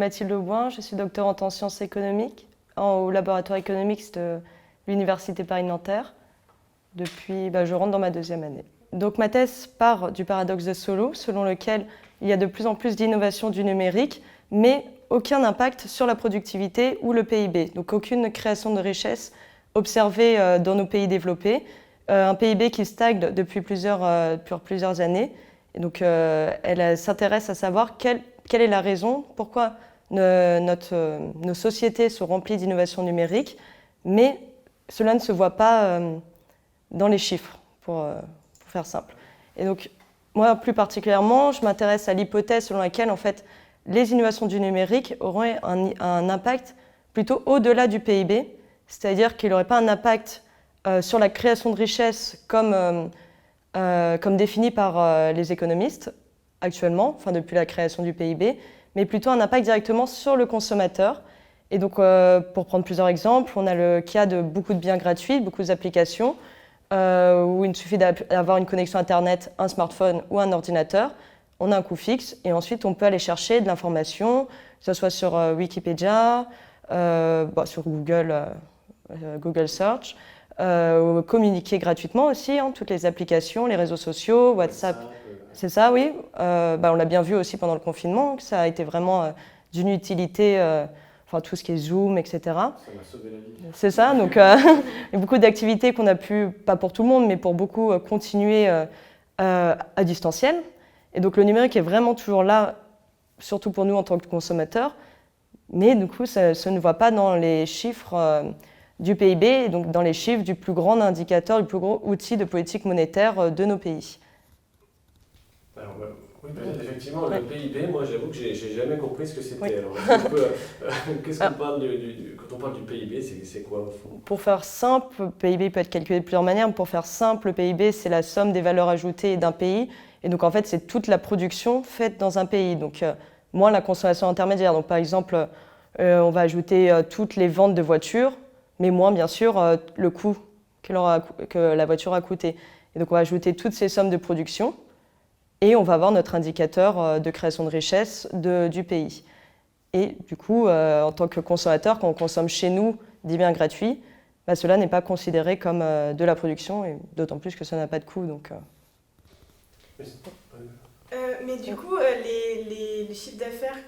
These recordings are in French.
Mathilde Auboin, je suis doctorante en sciences économiques au laboratoire économique de l'Université Paris-Nanterre. Je rentre dans ma 2e année. Donc ma thèse part du paradoxe de Solow, selon lequel il y a de plus en plus d'innovation du numérique, mais aucun impact sur la productivité ou le PIB. Donc aucune création de richesse observée dans nos pays développés. Un PIB qui stagne depuis plusieurs années. Et donc elle s'intéresse à savoir quelle est la raison, pourquoi nos sociétés sont remplies d'innovation numérique, mais cela ne se voit pas dans les chiffres, pour faire simple. Et donc, moi, plus particulièrement, je m'intéresse à l'hypothèse selon laquelle, en fait, les innovations du numérique auraient un impact plutôt au-delà du PIB, c'est-à-dire qu'il n'aurait pas un impact sur la création de richesse comme défini par les économistes actuellement, enfin depuis la création du PIB, mais plutôt un impact directement sur le consommateur. Et donc, pour prendre plusieurs exemples, on a le cas de beaucoup de biens gratuits, beaucoup d'applications, où il suffit d'avoir une connexion Internet, un smartphone ou un ordinateur. On a un coût fixe et ensuite on peut aller chercher de l'information, que ce soit sur Wikipédia, sur Google Search, communiquer gratuitement aussi, toutes les applications, les réseaux sociaux, WhatsApp. C'est ça, oui. On l'a bien vu aussi pendant le confinement, que ça a été vraiment d'une utilité, tout ce qui est Zoom, etc. Ça m'a sauvé la vie. C'est ça, donc il y a beaucoup d'activités qu'on a pu, pas pour tout le monde, mais pour beaucoup, continuer à distanciel. Et donc le numérique est vraiment toujours là, surtout pour nous en tant que consommateurs, mais du coup, ça ne voit pas dans les chiffres du PIB, et donc dans les chiffres du plus grand indicateur, du plus gros outil de politique monétaire de nos pays. Alors, oui, effectivement, le PIB, moi j'avoue que j'ai jamais compris ce que c'était. Oui. Alors, qu'est-ce qu'on parle quand on parle du PIB, c'est quoi au fond? Pour faire simple, le PIB peut être calculé de plusieurs manières. Pour faire simple, le PIB, c'est la somme des valeurs ajoutées d'un pays. Et donc en fait, c'est toute la production faite dans un pays. Donc moins la consommation intermédiaire. Donc par exemple, on va ajouter toutes les ventes de voitures, mais moins bien sûr le coût que la voiture a coûté. Et donc on va ajouter toutes ces sommes de production. Et on va avoir notre indicateur de création de richesse du pays. Et du coup, en tant que consommateur, quand on consomme chez nous des biens gratuits, cela n'est pas considéré comme de la production, et d'autant plus que ça n'a pas de coût. Donc, mais du coup, les chiffres d'affaires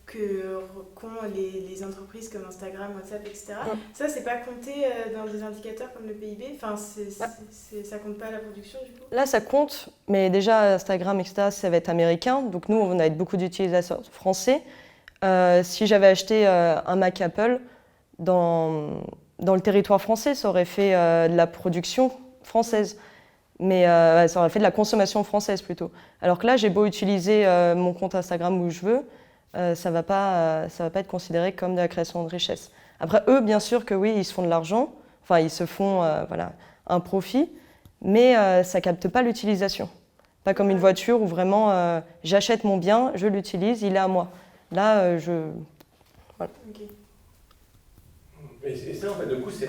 qu'ont les entreprises comme Instagram, WhatsApp, etc., ça, c'est pas compté dans des indicateurs comme le PIB? Enfin, ça compte pas à la production, du coup? Là, ça compte, mais déjà, Instagram, etc., ça va être américain. Donc nous, on a beaucoup d'utilisateurs français. Si j'avais acheté un Mac Apple dans le territoire français, ça aurait fait de la production française. Mais ça aurait fait de la consommation française plutôt. Alors que là, j'ai beau utiliser mon compte Instagram où je veux, ça va pas être considéré comme de la création de richesse. Après, eux, bien sûr que oui, ils se font de l'argent, enfin, ils se font un profit, mais ça capte pas l'utilisation. Pas comme une voiture où vraiment, j'achète mon bien, je l'utilise, il est à moi. Là, voilà. Okay. Et ça, en fait, du coup, c'est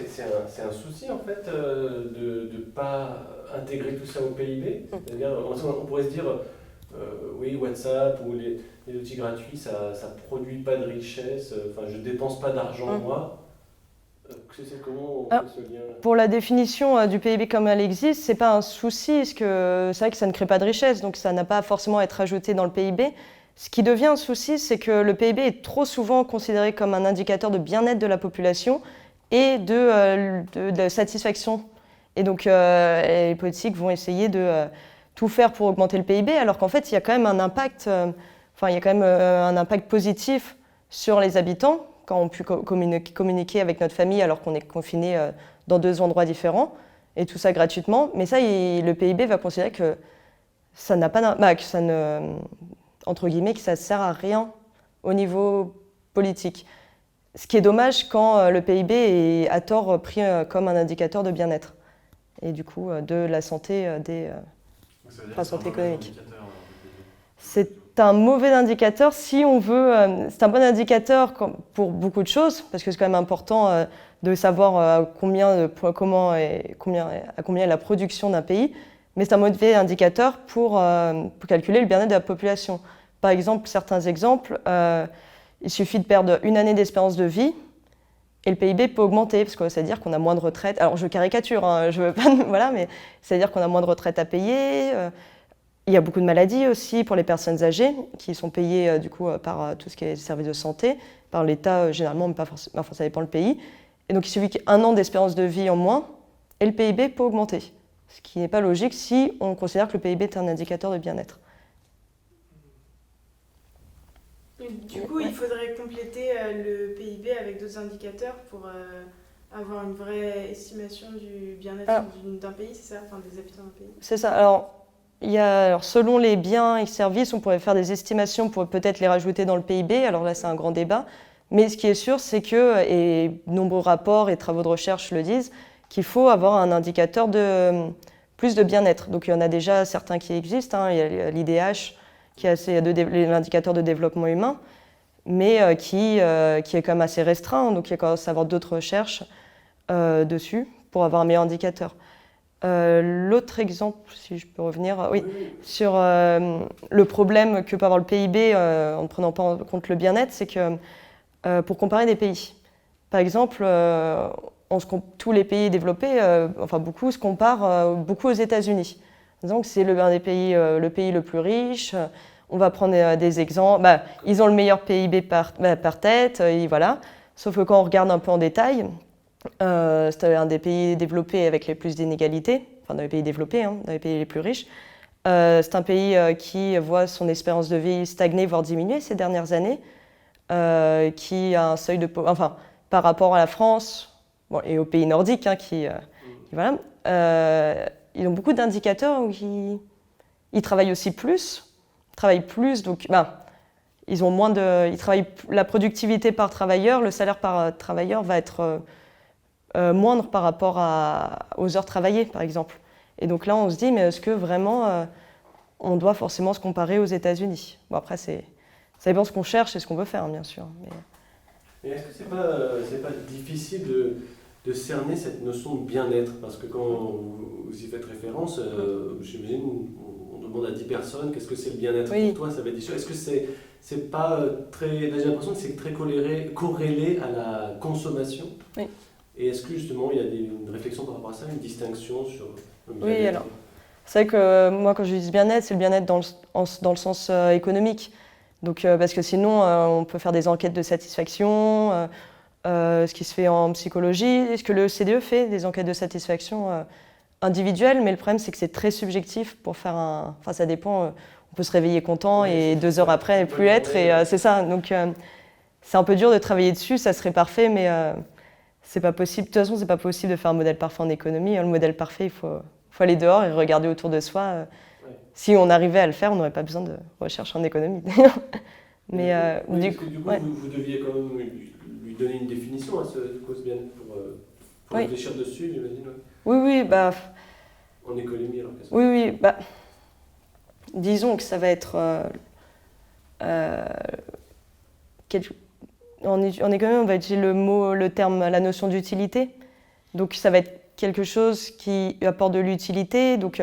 un souci, en fait, de ne pas intégrer tout ça au PIB. C'est-à-dire, on pourrait se dire, oui, WhatsApp ou les outils gratuits, ça ne produit pas de richesse, je ne dépense pas d'argent, moi. Comment on fait ce lien? Pour la définition du PIB comme elle existe, ce n'est pas un souci, parce que c'est vrai que ça ne crée pas de richesse, donc ça n'a pas forcément à être ajouté dans le PIB. Ce qui devient un souci, c'est que le PIB est trop souvent considéré comme un indicateur de bien-être de la population et de satisfaction. Et donc, les politiques vont essayer de tout faire pour augmenter le PIB, alors qu'en fait, il y a quand même un impact, un impact positif sur les habitants, quand on peut communiquer avec notre famille alors qu'on est confiné dans 2 endroits différents, et tout ça gratuitement. Mais ça, le PIB va considérer que ça n'a pas entre guillemets, que ça ne sert à rien au niveau politique. Ce qui est dommage quand le PIB est à tort pris comme un indicateur de bien-être et du coup de la santé santé économique. C'est un mauvais indicateur si on veut. C'est un bon indicateur pour beaucoup de choses parce que c'est quand même important de savoir à combien est la production d'un pays. Mais c'est un mauvais indicateur pour calculer le bien-être de la population. Par exemple, certains exemples, il suffit de perdre une année d'espérance de vie et le PIB peut augmenter, parce que ça veut dire qu'on a moins de retraite. Alors je caricature, hein, je veux pas, voilà, mais ça veut dire qu'on a moins de retraite à payer. Il y a beaucoup de maladies aussi pour les personnes âgées qui sont payées du coup par tout ce qui est services de santé, par l'État généralement, mais pas forcément, enfin, ça dépend le pays. Et donc il suffit qu'un an d'espérance de vie en moins et le PIB peut augmenter. Ce qui n'est pas logique si on considère que le PIB est un indicateur de bien-être. Du coup, il faudrait compléter le PIB avec d'autres indicateurs pour avoir une vraie estimation du bien-être d'un pays, c'est ça? Enfin, des habitants d'un pays. C'est ça. Alors, selon les biens et services, on pourrait faire des estimations pour peut-être les rajouter dans le PIB. Alors là, c'est un grand débat. Mais ce qui est sûr, c'est que, et de nombreux rapports et travaux de recherche le disent, qu'il faut avoir un indicateur de plus de bien-être. Donc il y en a déjà certains qui existent. Hein. Il y a l'IDH, qui est l'indicateur de développement humain, mais qui est quand même assez restreint. Donc il y a quand même à avoir d'autres recherches dessus pour avoir un meilleur indicateur. L'autre exemple, si je peux revenir, sur le problème que peut avoir le PIB en ne prenant pas en compte le bien-être, c'est que pour comparer des pays, par exemple, tous les pays développés, enfin beaucoup, se comparent beaucoup aux États-Unis. Donc c'est le pays le plus riche. On va prendre des exemples. Ils ont le meilleur PIB par tête, et voilà. Sauf que quand on regarde un peu en détail, c'est un des pays développés avec les plus d'inégalités, enfin dans les pays développés, hein, dans les pays les plus riches. C'est un pays qui voit son espérance de vie stagner, voire diminuer ces dernières années, qui a un seuil de pauvreté, enfin par rapport à la France et aux pays nordiques, hein, voilà. Ils ont beaucoup d'indicateurs où ils travaillent aussi plus, donc ils travaillent la productivité par travailleur, le salaire par travailleur va être moindre par rapport aux heures travaillées, par exemple. Et donc là, on se dit, mais est-ce que vraiment on doit forcément se comparer aux États-Unis? Bon, après, ça dépend ce qu'on cherche et ce qu'on veut faire, hein, bien sûr. Mais est-ce que c'est pas difficile de cerner cette notion de bien-être? Parce que quand vous y faites référence, j'imagine, on demande à 10 personnes qu'est-ce que c'est le bien-être pour toi, ça va être difficile. Est-ce que c'est pas très. J'ai l'impression que c'est très corrélé à la consommation. Oui. Et est-ce que justement il y a une réflexion par rapport à ça, une distinction sur le bien-être? Oui, alors. C'est vrai que moi, quand je dis bien-être, c'est le bien-être dans le sens économique. Donc, parce que sinon, on peut faire des enquêtes de satisfaction. Ce qui se fait en psychologie, ce que le CDE fait, des enquêtes de satisfaction individuelles, mais le problème c'est que c'est très subjectif pour faire Enfin ça dépend, on peut se réveiller content et 2 heures après ne plus être, et c'est ça. Donc c'est un peu dur de travailler dessus, ça serait parfait, mais c'est pas possible. De toute façon, c'est pas possible de faire un modèle parfait en économie. Le modèle parfait, il faut aller dehors et regarder autour de soi. Si on arrivait à le faire, on n'aurait pas besoin de recherche en économie. Mais du coup, vous deviez quand même lui donner une définition à ce cause bien-être pour réfléchir dessus, j'imagine. Oui, en économie, alors qu'est-ce que... Oui, disons que ça va être en économie, on va utiliser le terme, la notion d'utilité. Donc ça va être quelque chose qui apporte de l'utilité. Donc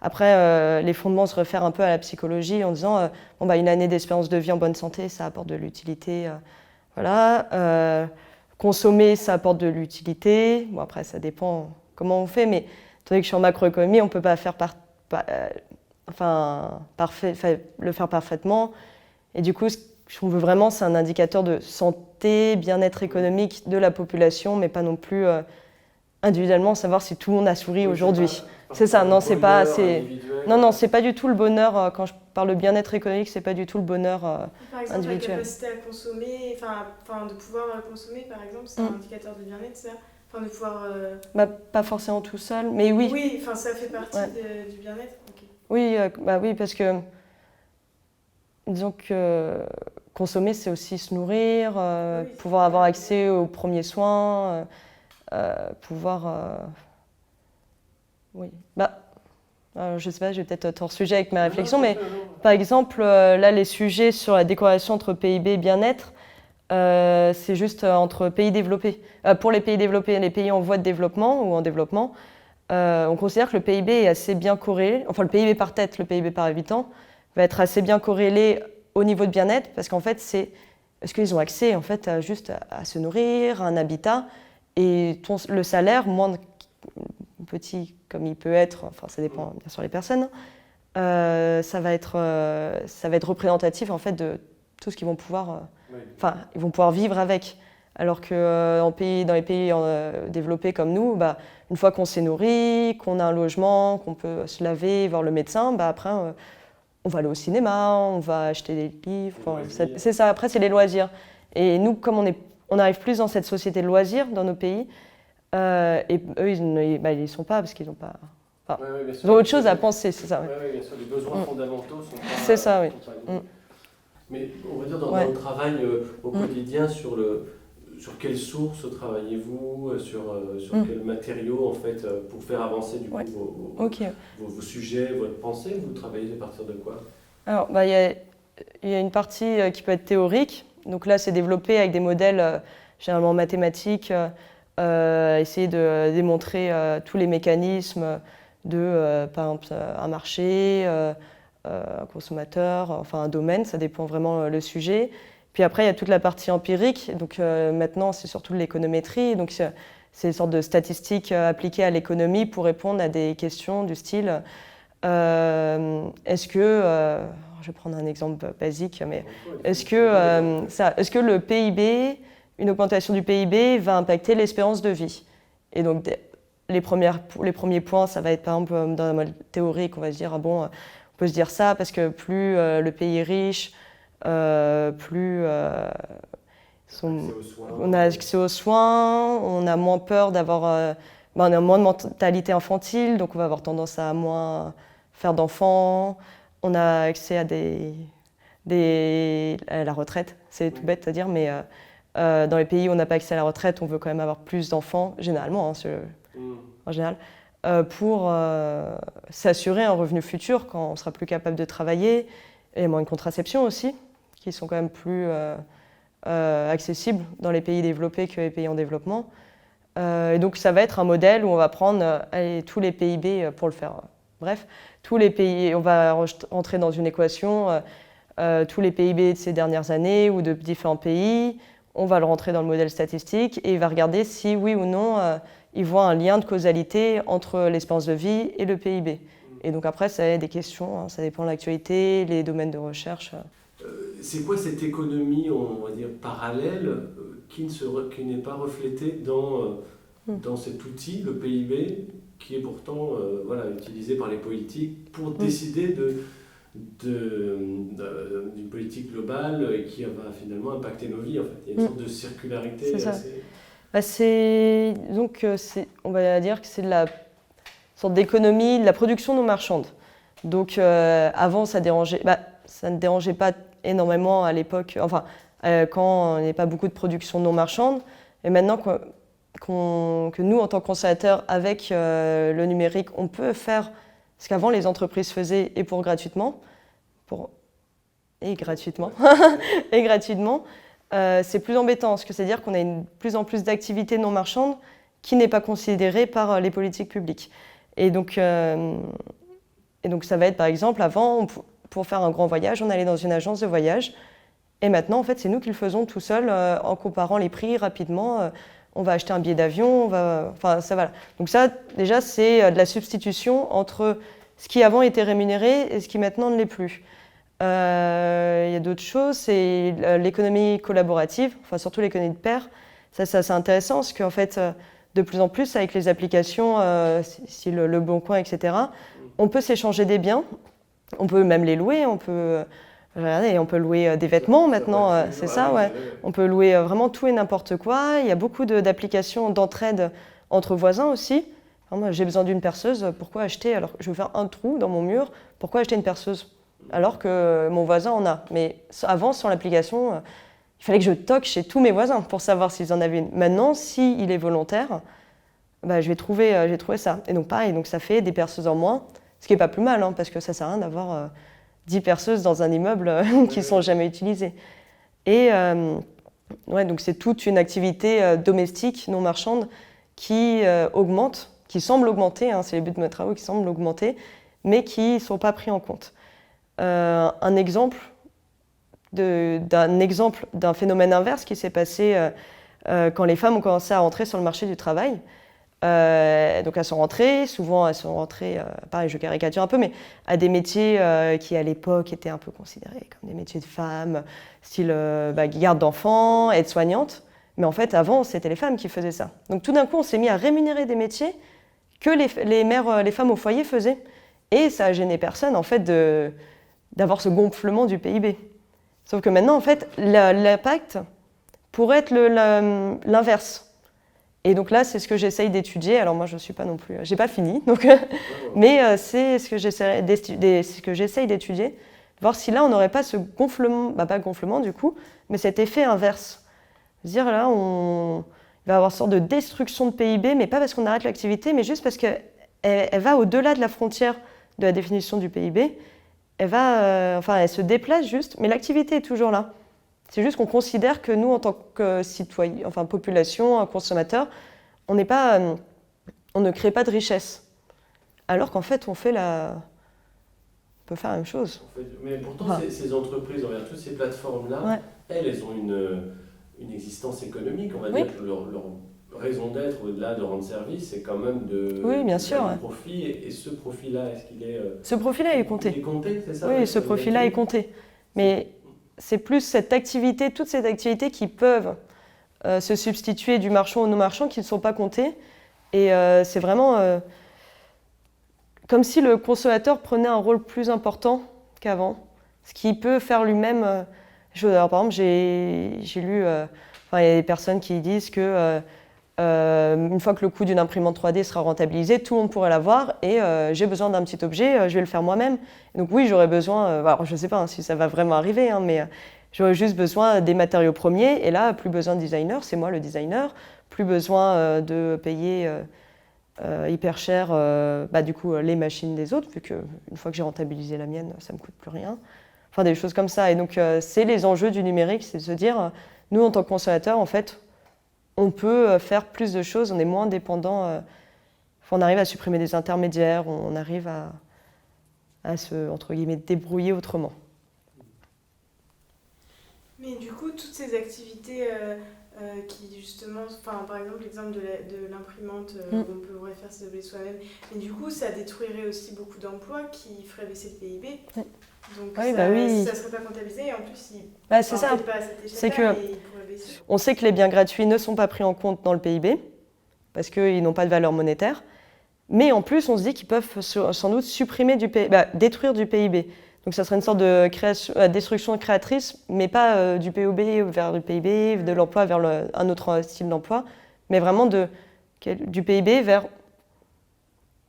après, les fondements se réfèrent un peu à la psychologie en disant une année d'espérance de vie en bonne santé, ça apporte de l'utilité. Voilà. Consommer, ça apporte de l'utilité. Bon, après, ça dépend comment on fait, mais tandis que je suis en macroéconomie, on ne peut pas faire le faire parfaitement. Et du coup, ce qu'on veut vraiment, c'est un indicateur de santé, bien-être économique de la population, mais pas non plus individuellement savoir si tout le monde a souri aujourd'hui. C'est ça, non, c'est pas assez. Non, c'est pas du tout le bonheur. Quand je parle de bien-être économique, c'est pas du tout le bonheur par exemple, individuel. La capacité à consommer, enfin de pouvoir consommer, par exemple, c'est un indicateur de bien-être, ça. Enfin, de pouvoir. Pas forcément tout seul, mais oui. Oui, enfin, ça fait partie du bien-être. Okay. Oui, parce que disons que consommer, c'est aussi se nourrir, pouvoir avoir accès aux premiers soins, pouvoir. Oui. Je sais pas, je vais peut-être hors sujet avec ma réflexion, mais par exemple, là, les sujets sur la décorrélation entre PIB et bien-être, c'est juste entre pays développés. Pour les pays développés, les pays en voie de développement ou en développement, on considère que le PIB est assez bien corrélé, enfin le PIB par tête, le PIB par habitant, va être assez bien corrélé au niveau de bien-être, parce qu'en fait, c'est est-ce qu'ils ont accès en fait juste à se nourrir, à un habitat, et le salaire, moins petit comme il peut être, enfin ça dépend bien sûr des personnes, ça va être représentatif en fait de tout ce qu'ils vont pouvoir, ils vont pouvoir vivre avec. Alors que dans les pays développés comme nous, une fois qu'on s'est nourri, qu'on a un logement, qu'on peut se laver, voir le médecin, après on va aller au cinéma, on va acheter des livres. C'est ça. Après c'est les loisirs. Et nous, comme on arrive plus dans cette société de loisirs dans nos pays, et eux ils y sont pas parce qu'ils n'ont pas. Ils ont autre chose à penser, c'est ça. Oui, bien sûr, les besoins fondamentaux sont pas. C'est ça, oui. Mais on va dire dans le travail au quotidien, sur quelles sources travaillez-vous, sur quels matériaux en fait, pour faire avancer du coup vos sujets, votre pensée, vous travaillez à partir de quoi? Alors, il y a une partie qui peut être théorique. Donc là, c'est développé avec des modèles généralement mathématiques, essayer de démontrer tous les mécanismes de, par exemple, un marché, un consommateur, enfin un domaine, ça dépend vraiment le sujet. Puis après, il y a toute la partie empirique. Donc maintenant, c'est surtout de l'économétrie. Donc c'est une sorte de statistiques appliquées à l'économie pour répondre à des questions du style est-ce que, je vais prendre un exemple basique, mais est-ce que le PIB, une augmentation du PIB va impacter l'espérance de vie? Et donc les premiers points, ça va être par exemple dans la mode théorique, on va se dire on peut se dire ça parce que plus le pays est riche, plus on a accès aux soins, on a moins peur d'avoir, on a moins de mentalité infantile, donc on va avoir tendance à moins faire d'enfants. On a accès à à la retraite, c'est tout bête à dire, mais dans les pays où on n'a pas accès à la retraite, on veut quand même avoir plus d'enfants, généralement, en général, pour s'assurer un revenu futur quand on sera plus capable de travailler. Et moins une contraception aussi, qui sont quand même plus accessibles dans les pays développés que les pays en développement. Et donc ça va être un modèle où on va prendre tous les PIB pour le faire. Bref, tous les pays, on va rentrer dans une équation, tous les PIB de ces dernières années ou de différents pays, on va le rentrer dans le modèle statistique et il va regarder si oui ou non il voit un lien de causalité entre l'espérance de vie et le PIB. Et donc après, ça a des questions, ça dépend de l'actualité, les domaines de recherche. C'est quoi cette économie, on va dire, parallèle, qui n'est pas reflétée dans cet outil, le PIB, qui est pourtant utilisé par les politiques pour décider d'une politique globale qui va finalement impacter nos vies, en fait. Il y a une sorte de circularité. C'est ça. On va dire que c'est de la sorte d'économie de la production non marchande. Donc avant, ça ne dérangeait pas énormément à l'époque, quand il n'y avait pas beaucoup de production non marchande. Et maintenant que nous, en tant que consommateurs, avec le numérique, on peut faire ce qu'avant les entreprises faisaient et gratuitement, c'est plus embêtant, c'est-à-dire qu'on a de plus en plus d'activités non marchandes qui n'est pas considérée par les politiques publiques. Et donc ça va être, par exemple, avant, pour faire un grand voyage, on allait dans une agence de voyage. Et maintenant, en fait, c'est nous qui le faisons tout seul en comparant les prix rapidement. On va acheter un billet d'avion, Donc ça, déjà, c'est de la substitution entre ce qui avant était rémunéré et ce qui maintenant ne l'est plus. Il y a d'autres choses, c'est l'économie collaborative, surtout l'économie de pair. Ça, c'est assez intéressant parce qu'en fait, de plus en plus, avec les applications, style Le Bon Coin, etc., on peut s'échanger des biens, on peut même les louer, on peut louer des vêtements maintenant, c'est ça, ouais. On peut louer vraiment tout et n'importe quoi. Il y a beaucoup d'applications d'entraide entre voisins aussi. Alors moi, j'ai besoin d'une perceuse, pourquoi acheter, alors que je veux faire un trou dans mon mur, pourquoi acheter une perceuse alors que mon voisin en a? Mais avant, sans l'application, il fallait que je toque chez tous mes voisins pour savoir s'ils en avaient une. Maintenant, s'il est volontaire, je vais trouver ça. Et donc pareil, donc ça fait des perceuses en moins, ce qui n'est pas plus mal, parce que ça ne sert à rien d'avoir 10 perceuses dans un immeuble qui ne sont jamais utilisées. Et donc c'est toute une activité domestique, non marchande, qui augmente, qui semble augmenter, c'est les buts de mes travaux qui semblent augmenter, mais qui ne sont pas pris en compte. Un exemple d'un exemple d'un phénomène inverse qui s'est passé quand les femmes ont commencé à rentrer sur le marché du travail. Donc elles sont rentrées, pareil je caricature un peu, mais à des métiers qui à l'époque étaient un peu considérés comme des métiers de femmes, style garde d'enfants, aide-soignante. Mais en fait avant c'était les femmes qui faisaient ça. Donc tout d'un coup on s'est mis à rémunérer des métiers que les femmes au foyer faisaient. Et ça a gêné personne en fait d'avoir ce gonflement du PIB. Sauf que maintenant en fait l'impact pourrait être l'inverse. Et donc là, c'est ce que j'essaye d'étudier. Alors moi, je ne suis pas non plus... J'ai pas fini, donc, mais c'est ce que j'essaye d'étudier, voir si là, on n'aurait pas ce gonflement, pas gonflement du coup, mais cet effet inverse. C'est-à-dire là, il va y avoir une sorte de destruction de PIB, mais pas parce qu'on arrête l'activité, mais juste parce qu'elle va au-delà de la frontière de la définition du PIB. Elle se déplace juste, mais l'activité est toujours là. C'est juste qu'on considère que nous, en tant que citoyens, population, consommateurs, on ne crée pas de richesse. Alors qu'en fait, on peut faire la même chose. Mais pourtant, ces entreprises, toutes ces plateformes-là, elles ont une existence économique. On va dire que leur raison d'être, au-delà de rendre service, c'est quand même de faire du profit. Et ce profit-là, est-ce qu'il est... Ce profit-là est compté. Il est compté, c'est ça? Oui, ce profit-là est compté. Mais c'est plus toutes ces activités qui peuvent se substituer du marchand au non-marchand qui ne sont pas comptées. Et c'est vraiment comme si le consommateur prenait un rôle plus important qu'avant. Ce qui peut faire lui-même... Alors, par exemple, j'ai lu... il y a des personnes qui disent que une fois que le coût d'une imprimante 3D sera rentabilisé, tout le monde pourrait l'avoir et j'ai besoin d'un petit objet, je vais le faire moi-même. Donc oui, j'aurais besoin, alors je ne sais pas si ça va vraiment arriver, mais j'aurais juste besoin des matériaux premiers et là, plus besoin de designer, c'est moi le designer, plus besoin de payer hyper cher du coup, les machines des autres, vu qu'une fois que j'ai rentabilisé la mienne, ça ne me coûte plus rien. Enfin, des choses comme ça. Et donc, c'est les enjeux du numérique, c'est de se dire, nous, en tant que consommateurs, en fait, on peut faire plus de choses, on est moins dépendant, on arrive à supprimer des intermédiaires, on arrive à se, entre guillemets, débrouiller autrement. Mais du coup, toutes ces activités qui justement, par exemple l'exemple de l'imprimante, on pourrait faire ses objets soi-même, mais du coup ça détruirait aussi beaucoup d'emplois qui feraient baisser le PIB. Donc ça ne serait pas comptabilisé et en plus c'est ça. Pas à cette échelle-là, il pourrait baisser. On sait que les biens gratuits ne sont pas pris en compte dans le PIB parce qu'ils n'ont pas de valeur monétaire, mais en plus on se dit qu'ils peuvent sans doute supprimer détruire du PIB. Donc ça serait une sorte de destruction créatrice, mais pas du POB vers du PIB, de l'emploi vers un autre style d'emploi, mais vraiment du PIB vers...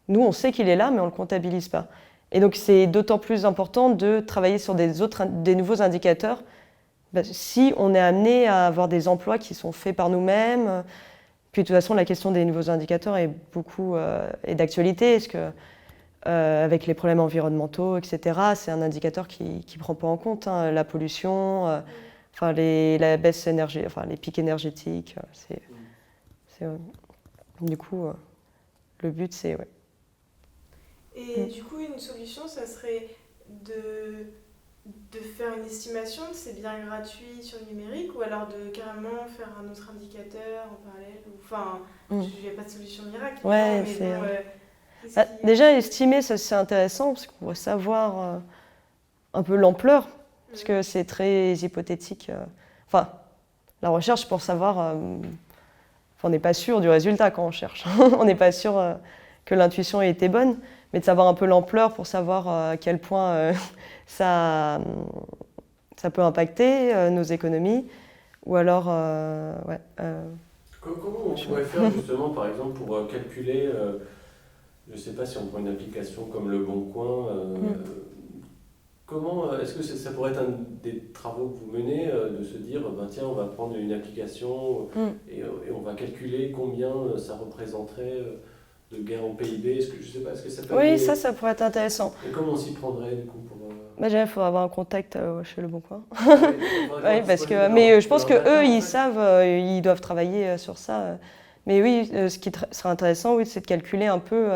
Nous, on sait qu'il est là, mais on ne le comptabilise pas. Et donc c'est d'autant plus important de travailler sur des nouveaux indicateurs si on est amené à avoir des emplois qui sont faits par nous-mêmes. Puis de toute façon, la question des nouveaux indicateurs est d'actualité, parce que avec les problèmes environnementaux, etc., c'est un indicateur qui ne prend pas en compte la pollution, la baisse énergétique, les pics énergétiques. Du coup, le but, c'est... Ouais. Et du coup, une solution, ça serait de faire une estimation de ces biens gratuits sur le numérique ou alors de carrément faire un autre indicateur en parallèle. Il n'y a pas de solution miracle. Ouais, mais déjà, estimer, ça, c'est intéressant parce qu'on va savoir un peu l'ampleur, parce que c'est très hypothétique. La recherche pour savoir... on n'est pas sûr du résultat quand on cherche. On n'est pas sûr que l'intuition ait été bonne. Mais de savoir un peu l'ampleur pour savoir à quel point ça peut impacter nos économies. Ou alors... Comment on pourrait faire justement, par exemple, pour calculer, je ne sais pas si on prend une application comme Le Bon Coin, comment est-ce que ça pourrait être un des travaux que vous menez, de se dire, tiens, on va prendre une application et on va calculer combien ça représenterait... de gain en PIB, est-ce que ça peut... Oui, ça pourrait être intéressant. Et comment on s'y prendrait, du coup, pour... Déjà, il faudra avoir un contact chez Le Bon Coin. Mais je pense qu'eux, ils savent, ils doivent travailler sur ça. Mais oui, ce qui serait intéressant, c'est de calculer un peu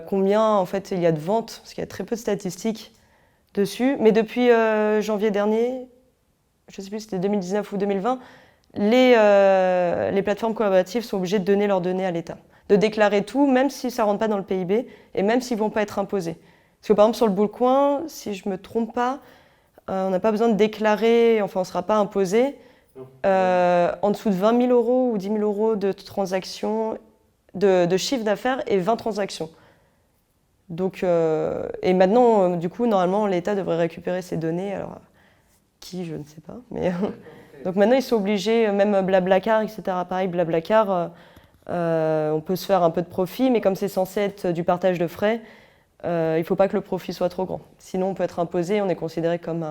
combien, en fait, il y a de ventes, parce qu'il y a très peu de statistiques dessus. Mais depuis janvier dernier, je ne sais plus si c'était 2019 ou 2020, les plateformes collaboratives sont obligées de donner leurs données à l'État, de déclarer tout, même si ça ne rentre pas dans le PIB et même s'ils ne vont pas être imposés. Parce que par exemple sur le Bout le Coin, si je ne me trompe pas, on n'a pas besoin de déclarer, enfin on ne sera pas imposé en dessous de 20 000 euros ou 10 000 euros de transactions, de chiffre d'affaires et 20 transactions. Donc, et maintenant, du coup, normalement, l'État devrait récupérer ces données. Alors, qui, je ne sais pas. Mais donc maintenant, ils sont obligés, même Blablacar, etc. Pareil, Blablacar, on peut se faire un peu de profit, mais comme c'est censé être du partage de frais, il ne faut pas que le profit soit trop grand. Sinon, on peut être imposé, on est considéré comme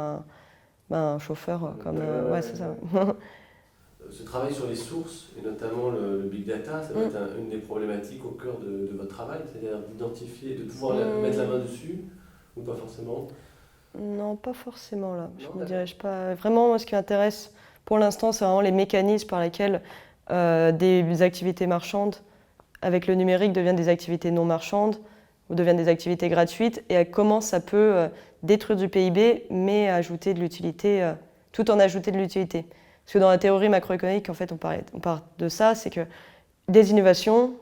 un chauffeur. Ouais, c'est ça. Ce travail sur les sources, et notamment le big data, ça va être une des problématiques au cœur de votre travail, c'est-à-dire d'identifier, de pouvoir mettre la main dessus, ou pas forcément? Non, pas forcément là. Je ne me dirige pas. Vraiment, moi, ce qui m'intéresse pour l'instant, c'est vraiment les mécanismes par lesquels des activités marchandes avec le numérique deviennent des activités non marchandes ou deviennent des activités gratuites et comment ça peut détruire du PIB mais ajouter de l'utilité, tout en ajouter de l'utilité. Parce que dans la théorie macroéconomique, en fait, on parle de ça, c'est que des innovations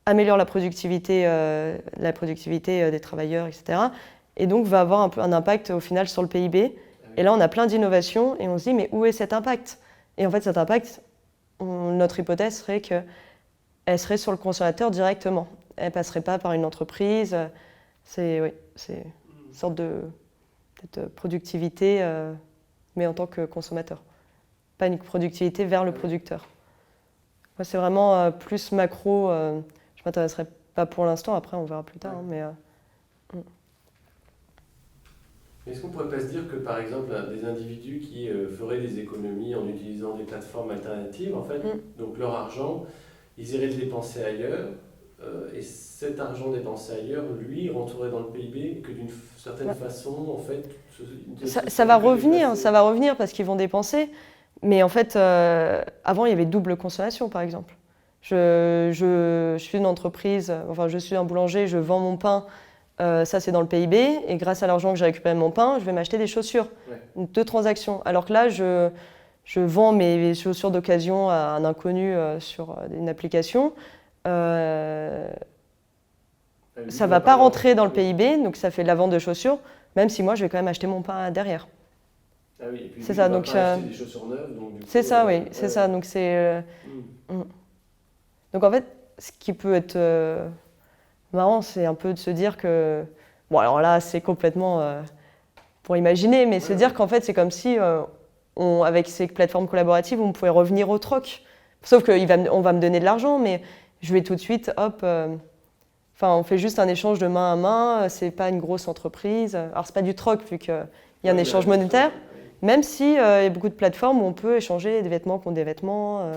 améliorent la productivité des travailleurs, etc. Et donc va avoir un impact au final sur le PIB. Et là, on a plein d'innovations et on se dit, mais où est cet impact? Et en fait, cet impact, notre hypothèse serait qu'elle serait sur le consommateur directement. Elle ne passerait pas par une entreprise. C'est une sorte de productivité, mais en tant que consommateur. Pas une productivité vers le producteur. Moi, c'est vraiment plus macro. Je ne m'intéresserai pas pour l'instant, après on verra plus tard. Mais, est-ce qu'on ne pourrait pas se dire que, par exemple, des individus qui feraient des économies en utilisant des plateformes alternatives, en fait, donc leur argent, ils iraient le dépenser ailleurs, et cet argent dépensé ailleurs, lui, rentrerait dans le PIB, et que d'une certaine façon, en fait... Ça va revenir parce qu'ils vont dépenser. Mais en fait, avant, il y avait double consommation, par exemple. Je suis une entreprise, enfin, je suis un boulanger, je vends mon pain, ça c'est dans le PIB, et grâce à l'argent que j'ai récupéré de mon pain, je vais m'acheter des chaussures, 2 transactions. Alors que là, je vends mes chaussures d'occasion à un inconnu sur une application. Ça ne va pas rentrer dans le PIB, donc ça fait de la vente de chaussures, même si moi, je vais quand même acheter mon pain derrière. Ah oui, et puis c'est ça, donc des chaussures neuves, donc du coup, c'est ça, oui, c'est ça. Donc c'est donc en fait, ce qui peut être marrant, c'est un peu de se dire que bon, alors là, c'est complètement pour imaginer, mais se dire qu'en fait, c'est comme si avec ces plateformes collaboratives, on pouvait revenir au troc. Sauf qu'on va me donner de l'argent, mais je vais tout de suite, hop. Enfin, on fait juste un échange de main à main. C'est pas une grosse entreprise. Alors c'est pas du troc vu qu'il y a un échange monétaire. Même si il y a beaucoup de plateformes où on peut échanger des vêtements contre des vêtements,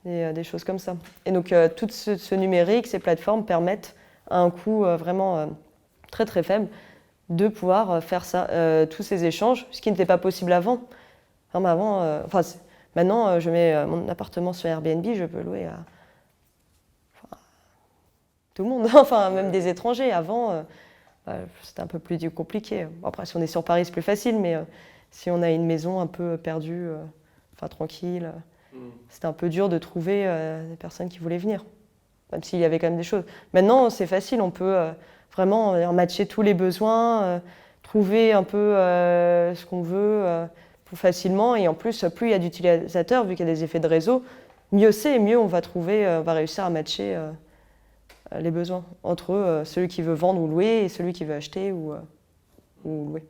des choses comme ça. Et donc tout ce numérique, ces plateformes permettent à un coût vraiment très très faible de pouvoir faire ça, tous ces échanges, ce qui n'était pas possible avant. Maintenant, je mets mon appartement sur Airbnb, je peux louer à tout le monde, enfin même des étrangers. Avant, c'était un peu plus compliqué. Après, si on est sur Paris, c'est plus facile, mais si on a une maison un peu perdue, tranquille, c'était un peu dur de trouver des personnes qui voulaient venir, même s'il y avait quand même des choses. Maintenant, c'est facile, on peut vraiment matcher tous les besoins, trouver un peu ce qu'on veut plus facilement. Et en plus, plus il y a d'utilisateurs, vu qu'il y a des effets de réseau, mieux c'est et mieux on va réussir à matcher les besoins entre celui qui veut vendre ou louer et celui qui veut acheter ou louer.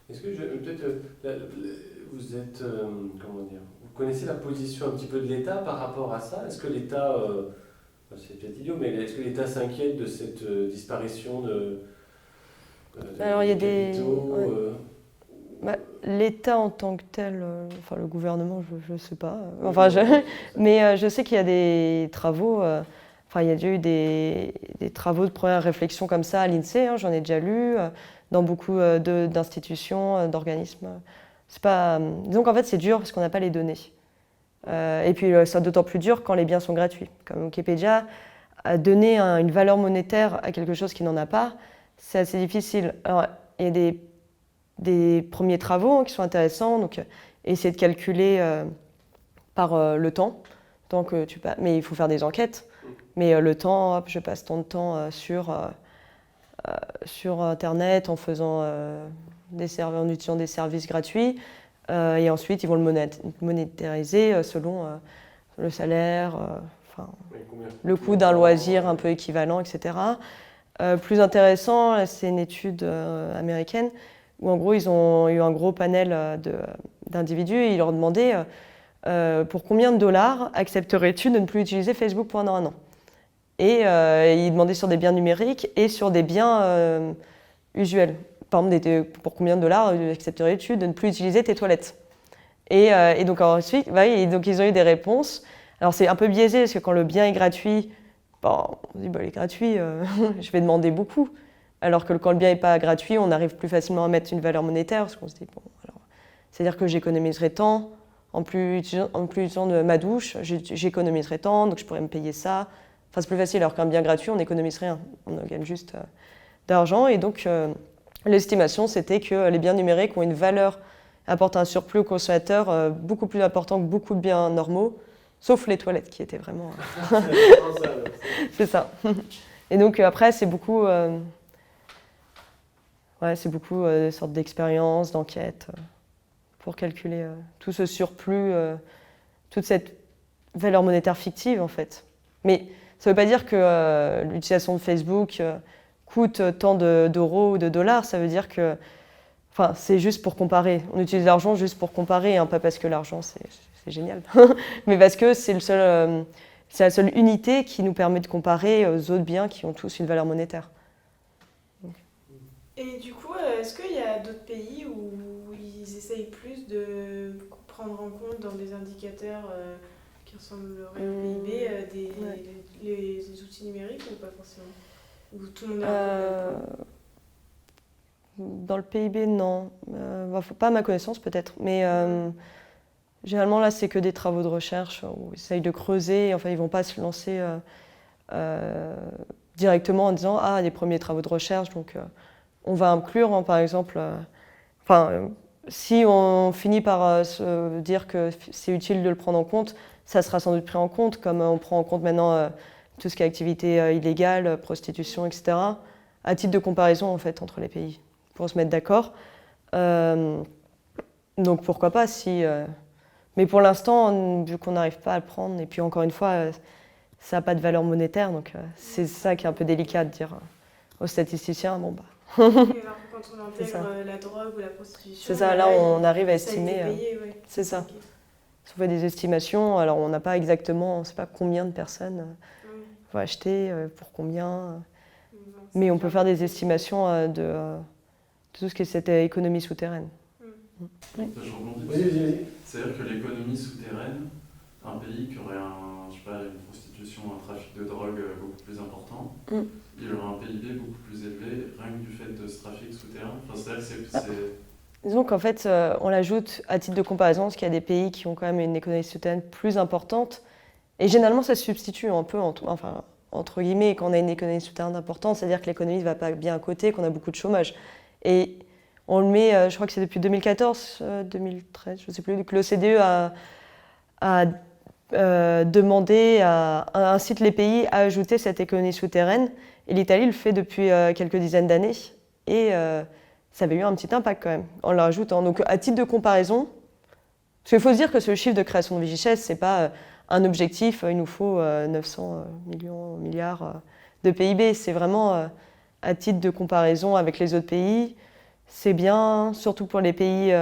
Est-ce que peut-être vous êtes comment dire, vous connaissez la position un petit peu de l'État par rapport à ça? Est-ce que l'État, c'est peut-être idiot, mais est-ce que l'État s'inquiète de cette disparition Alors, il y a capitaux, l'État en tant que tel, enfin le gouvernement, je ne sais pas. Mais je sais qu'il y a des travaux. Il y a déjà eu des travaux de première réflexion comme ça à l'INSEE. J'en ai déjà lu dans beaucoup d'institutions, d'organismes. Disons qu'en fait c'est dur parce qu'on n'a pas les données. Et puis c'est d'autant plus dur quand les biens sont gratuits. Comme Wikipédia à donner une valeur monétaire à quelque chose qui n'en a pas, c'est assez difficile. Alors, il y a des premiers travaux qui sont intéressants, donc essayer de calculer par le temps que tu passes. Mais il faut faire des enquêtes. Mais le temps, hop, je passe tant de temps sur Internet en faisant en utilisant des services gratuits. Et ensuite, ils vont le monétariser selon le salaire, le coût d'un loisir un peu équivalent, etc. Plus intéressant, c'est une étude américaine où en gros, ils ont eu un gros panel d'individus et ils leur demandaient pour combien de dollars accepterais-tu de ne plus utiliser Facebook pendant un an? Et ils demandaient sur des biens numériques et sur des biens usuels. Par exemple, pour combien de dollars accepterais-tu de ne plus utiliser tes toilettes? Et donc ensuite, donc ils ont eu des réponses. Alors c'est un peu biaisé parce que quand le bien est gratuit, on se dit il est gratuit, je vais demander beaucoup. Alors que quand le bien n'est pas gratuit, on arrive plus facilement à mettre une valeur monétaire parce qu'on se dit c'est-à-dire que j'économiserai tant. En plus utilisant de ma douche, j'économiserai tant, donc je pourrais me payer ça. Enfin, c'est plus facile, alors qu'un bien gratuit, on n'économise rien. On gagne juste d'argent. Et donc, l'estimation, c'était que les biens numériques ont une valeur, apportent un surplus au consommateur beaucoup plus important que beaucoup de biens normaux, sauf les toilettes, qui étaient vraiment... C'est ça. Et donc, après, c'est beaucoup... des sortes d'expériences, d'enquêtes, pour calculer tout ce surplus, toute cette valeur monétaire fictive, en fait. Mais ça ne veut pas dire que l'utilisation de Facebook coûte tant d'euros ou de dollars. Ça veut dire que c'est juste pour comparer. On utilise l'argent juste pour comparer, hein, pas parce que l'argent, c'est génial, mais parce que c'est la seule unité qui nous permet de comparer aux autres biens qui ont tous une valeur monétaire. Donc. Et du coup, est-ce qu'il y a d'autres pays où ils essayent plus de prendre en compte dans des indicateurs qui ressembleraient au PIB les outils numériques ou pas forcément? Ou tout le monde a Dans le PIB, non. Pas à ma connaissance peut-être, mais généralement là c'est que des travaux de recherche où ils essayent de creuser. Enfin, ils ne vont pas se lancer directement en disant des premiers travaux de recherche, donc on va inclure par exemple. Si on finit par se dire que c'est utile de le prendre en compte, ça sera sans doute pris en compte, comme on prend en compte maintenant tout ce qui est activité illégale, prostitution, etc., à titre de comparaison en fait entre les pays, pour se mettre d'accord. Donc pourquoi pas si... Mais pour l'instant, vu qu'on n'arrive pas à le prendre, et puis encore une fois, ça n'a pas de valeur monétaire, donc c'est ça qui est un peu délicat de dire aux statisticiens, Quand on intègre la drogue ou la prostitution... C'est ça, là on arrive à estimer... payé, c'est ça. Si on fait des estimations, alors on n'a pas exactement, on ne sait pas combien de personnes vont acheter, pour combien, mais on peut faire des estimations de tout ce qui est cette économie souterraine. Je rebondis. C'est-à-dire que l'économie souterraine, un pays qui aurait une prostitution, un trafic de drogue beaucoup plus important, il aurait un PIB beaucoup plus élevé, rien que du fait de ce trafic souterrain. Disons qu'en fait, on l'ajoute à titre de comparaison, parce qu'il y a des pays qui ont quand même une économie souterraine plus importante, et généralement ça se substitue un peu, entre guillemets, quand on a une économie souterraine importante, c'est-à-dire que l'économie ne va pas bien à côté, qu'on a beaucoup de chômage. Et on le met, je crois que c'est depuis 2014, 2013, je ne sais plus, que l'OCDE a demandé, incite les pays à ajouter cette économie souterraine. Et l'Italie le fait depuis quelques dizaines d'années. Et ça avait eu un petit impact quand même, en le rajoutant. Donc à titre de comparaison, parce qu'il faut se dire que ce chiffre de création de richesse, ce n'est pas un objectif, il nous faut 900 milliards de PIB. C'est vraiment à titre de comparaison avec les autres pays. C'est bien, surtout pour les pays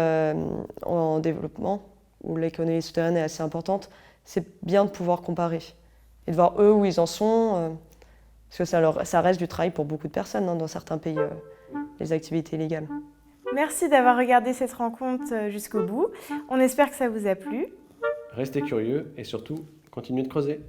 en développement, où l'économie souterraine est assez importante, c'est bien de pouvoir comparer et de voir eux où ils en sont, parce que ça reste du travail pour beaucoup de personnes dans certains pays, les activités illégales. Merci d'avoir regardé cette rencontre jusqu'au bout. On espère que ça vous a plu. Restez curieux et surtout, continuez de creuser.